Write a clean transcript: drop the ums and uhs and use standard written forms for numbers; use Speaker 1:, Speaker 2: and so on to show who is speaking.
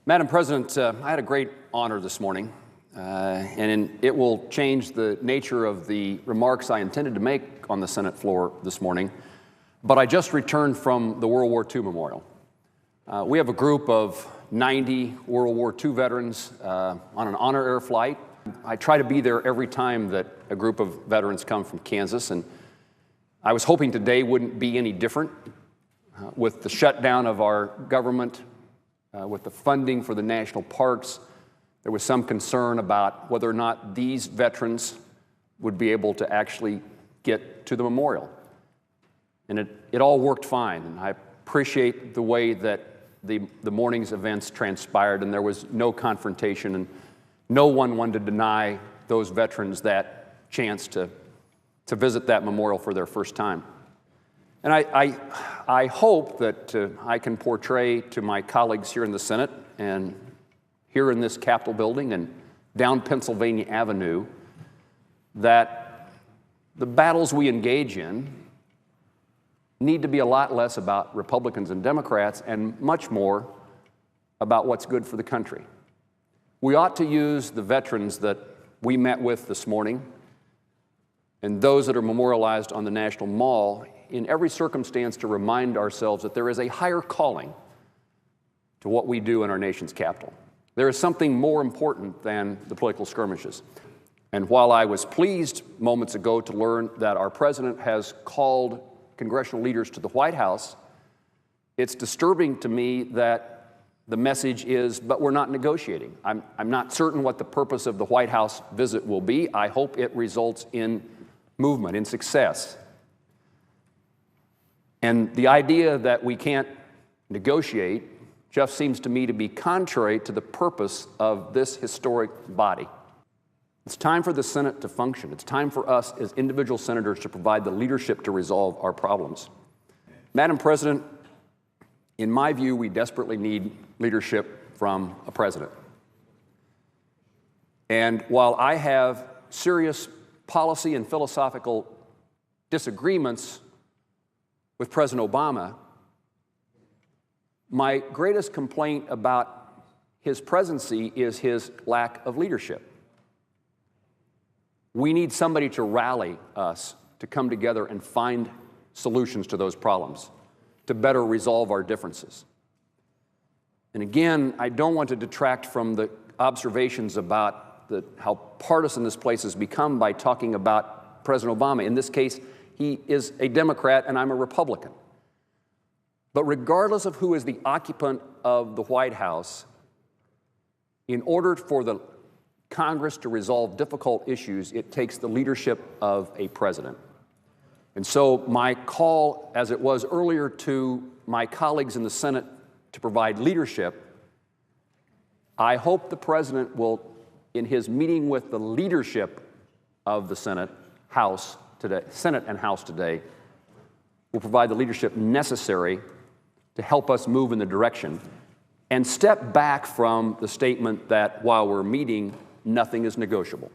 Speaker 1: Madam President, I had a great honor this morning, and it will change the nature of the remarks I intended to make on the Senate floor this morning, but I just returned from the World War II Memorial. We have a group of 90 World War II veterans on an honor air flight. I try to be there every time that a group of veterans come from Kansas, and I was hoping today wouldn't be any different. With the shutdown of our government, with the funding for the national parks, there was some concern about whether or not these veterans would be able to actually get to the memorial. And it all worked fine, and I appreciate the way that the morning's events transpired, and there was no confrontation, and no one wanted to deny those veterans that chance to visit that memorial for their first time. And I hope that I can portray to my colleagues here in the Senate and here in this Capitol building and down Pennsylvania Avenue that the battles we engage in need to be a lot less about Republicans and Democrats and much more about what's good for the country. We ought to use the veterans that we met with this morning and those that are memorialized on the National Mall in every circumstance to remind ourselves that there is a higher calling to what we do in our nation's capital. There is something more important than the political skirmishes. And while I was pleased moments ago to learn that our president has called congressional leaders to the White House, it's disturbing to me that the message is, but we're not negotiating. I'm not certain what the purpose of the White House visit will be. I hope it results in movement, in success. And the idea that we can't negotiate just seems to me to be contrary to the purpose of this historic body. It's time for the Senate to function. It's time for us as individual senators to provide the leadership to resolve our problems. Madam President, in my view, we desperately need leadership from a president. And while I have serious policy and philosophical disagreements with President Obama, my greatest complaint about his presidency is his lack of leadership. We need somebody to rally us to come together and find solutions to those problems, to better resolve our differences. And again, I don't want to detract from the observations about how partisan this place has become by talking about President Obama. In this case, he is a Democrat and I'm a Republican. But regardless of who is the occupant of the White House, in order for the Congress to resolve difficult issues, it takes the leadership of a president. And so my call, as it was earlier to my colleagues in the Senate to provide leadership, I hope the president will, in his meeting with the leadership of the Senate and House today, will provide the leadership necessary to help us move in the direction and step back from the statement that while we're meeting, nothing is negotiable.